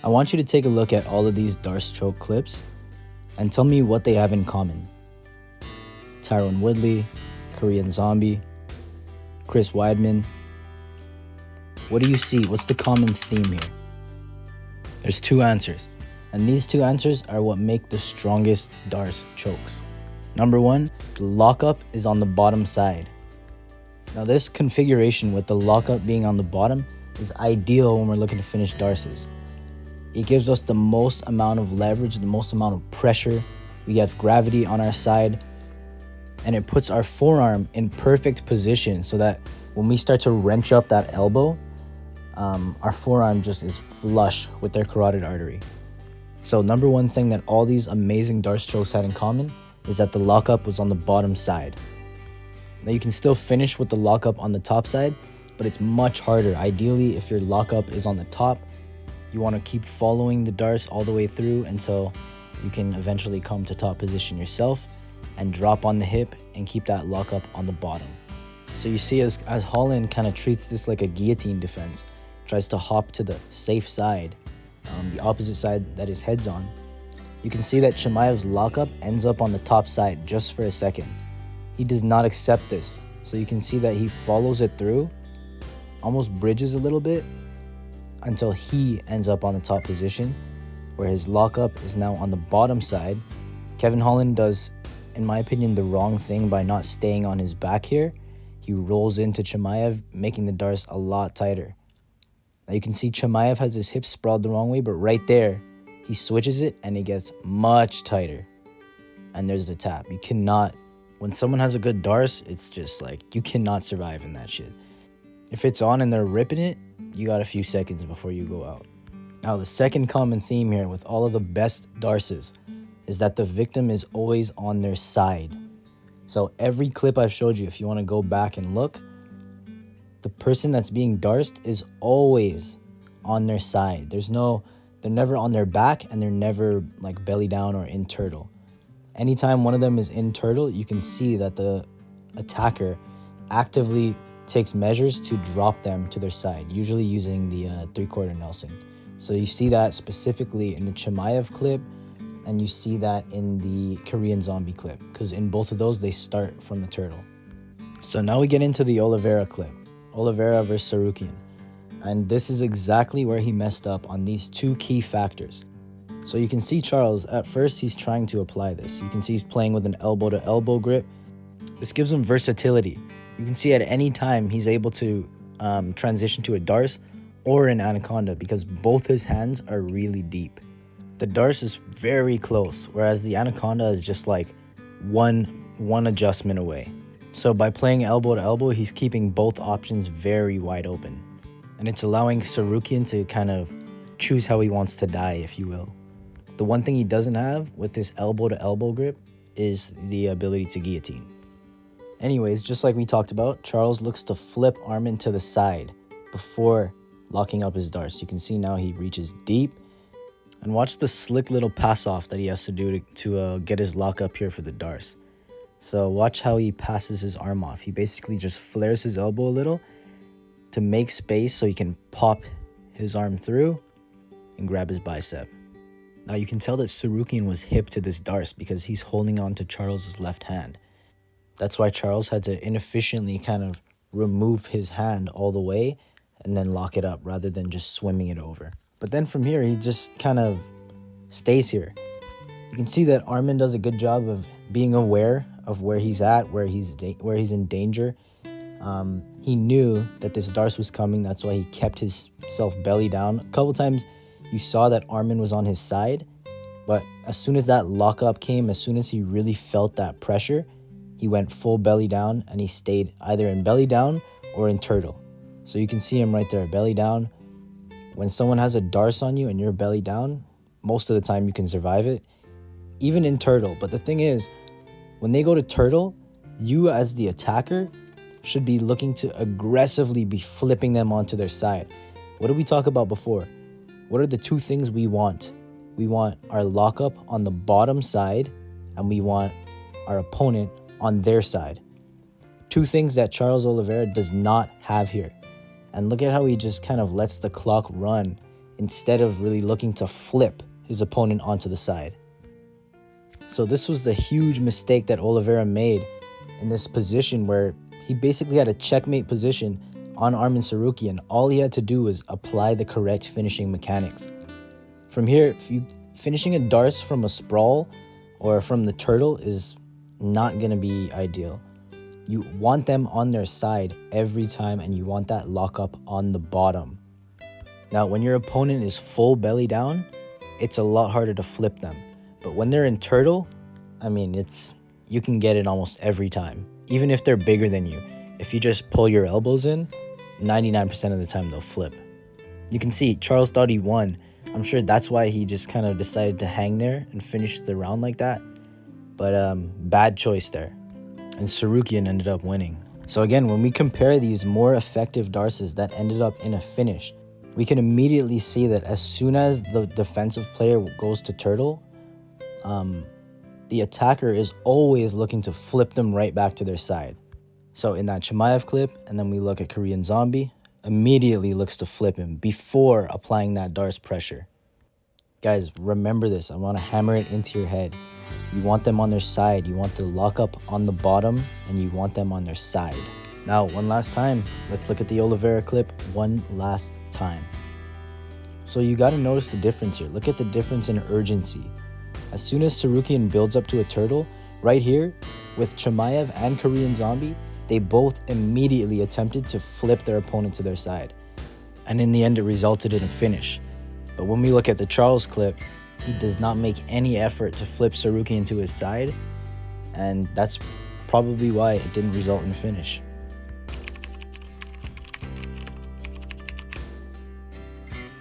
I want you to take a look at all of these Darce choke clips and tell me what they have in common. Tyron Woodley, Korean Zombie, Chris Weidman. What do you see? What's the common theme here? There's two answers, and these two answers are what make the strongest Darce chokes. Number one, the lockup is on the bottom side. Now this configuration with the lockup being on the bottom is ideal when we're looking to finish Darces. It gives us the most amount of leverage, the most amount of pressure. We have gravity on our side, and it puts our forearm in perfect position so that when we start to wrench up that elbow, our forearm just is flush with their carotid artery. So number one thing that all these amazing Darce chokes had in common is that the lockup was on the bottom side. Now you can still finish with the lockup on the top side, but it's much harder. Ideally, if your lockup is on the top, you want to keep following the Darce all the way through until you can eventually come to top position yourself and drop on the hip and keep that lockup on the bottom. So you see as Holland kind of treats this like a guillotine defense, tries to hop to the safe side, the opposite side that his head's on, you can see that Chimaev's lockup ends up on the top side just for a second. He does not accept this. So you can see that he follows it through, almost bridges a little bit until he ends up on the top position where his lockup is now on the bottom side. Kevin Holland does, in my opinion, the wrong thing by not staying on his back here. He rolls into Chimaev, making the Darce a lot tighter. Now you can see Chimaev has his hips sprawled the wrong way, but right there, he switches it and it gets much tighter. And there's the tap. You cannot, when someone has a good Darce, it's just like, you cannot survive in that shit. If it's on and they're ripping it, you got a few seconds before you go out. Now the second common theme here with all of the best Darces is that the victim is always on their side. So every clip I've showed you, if you want to go back and look, the person that's being Darced is always on their side. They're never on their back, and they're never like belly down or in turtle. Anytime one of them is in turtle, you can see that the attacker actively takes measures to drop them to their side, usually using the 3/4 Nelson. So you see that specifically in the Chimaev clip, and you see that in the Korean Zombie clip, because in both of those, they start from the turtle. So now we get into the Oliveira clip, Oliveira versus Tsarukyan. And this is exactly where he messed up on these two key factors. So you can see Charles, at first he's trying to apply this. You can see he's playing with an elbow-to-elbow grip. This gives him versatility. You can see at any time he's able to transition to a Darce or an anaconda because both his hands are really deep. The Darce is very close, whereas the anaconda is just like one adjustment away. So by playing elbow to elbow, he's keeping both options very wide open. And it's allowing Tsarukyan to kind of choose how he wants to die, if you will. The one thing he doesn't have with this elbow to elbow grip is the ability to guillotine. Anyways, just like we talked about, Charles looks to flip Arman to the side before locking up his Darce. You can see now he reaches deep. And watch the slick little pass off that he has to do to get his lock up here for the Darce. So watch how he passes his arm off. He basically just flares his elbow a little to make space so he can pop his arm through and grab his bicep. Now you can tell that Tsarukyan was hip to this Darce because he's holding on to Charles's left hand. That's why Charles had to inefficiently kind of remove his hand all the way and then lock it up rather than just swimming it over. But then from here, he just kind of stays here. You can see that Arman does a good job of being aware of where he's at, where he's in danger. He knew that this Darce was coming. That's why he kept himself belly down. A couple times you saw that Arman was on his side, but as soon as that lockup came, as soon as he really felt that pressure, he went full belly down and he stayed either in belly down or in turtle. So you can see him right there, belly down. When someone has a Darce on you and you're belly down, most of the time you can survive it, even in turtle. But the thing is, when they go to turtle, you as the attacker should be looking to aggressively be flipping them onto their side. What did we talk about before? What are the two things we want? We want our lockup on the bottom side, and we want our opponent on their side. Two things that Charles Olivera does not have here. And look at how he just kind of lets the clock run instead of really looking to flip his opponent onto the side. So this was the huge mistake that Oliveira made in this position where he basically had a checkmate position on Arman Tsarukyan. All he had to do was apply the correct finishing mechanics. From here, finishing a Darce from a sprawl or from the turtle is not going to be ideal. You want them on their side every time, and you want that lockup on the bottom. Now, when your opponent is full belly down, it's a lot harder to flip them. But when they're in turtle, I mean, you can get it almost every time. Even if they're bigger than you, if you just pull your elbows in, 99% of the time they'll flip. You can see Charles thought he won. I'm sure that's why he just kind of decided to hang there and finish the round like that. But bad choice there. And Tsarukyan ended up winning. So again, when we compare these more effective Darces that ended up in a finish, we can immediately see that as soon as the defensive player goes to turtle, the attacker is always looking to flip them right back to their side. So in that Chimaev clip, and then we look at Korean Zombie, immediately looks to flip him before applying that Darce pressure. Guys, remember this. I want to hammer it into your head. You want them on their side. You want the lockup on the bottom, and you want them on their side. Now, one last time, let's look at the Oliveira clip one last time. So you got to notice the difference here. Look at the difference in urgency. As soon as Tsarukyan builds up to a turtle, right here, with Chimaev and Korean Zombie, they both immediately attempted to flip their opponent to their side. And in the end, it resulted in a finish. But when we look at the Charles clip, he does not make any effort to flip Tsarukyan to his side. And that's probably why it didn't result in a finish.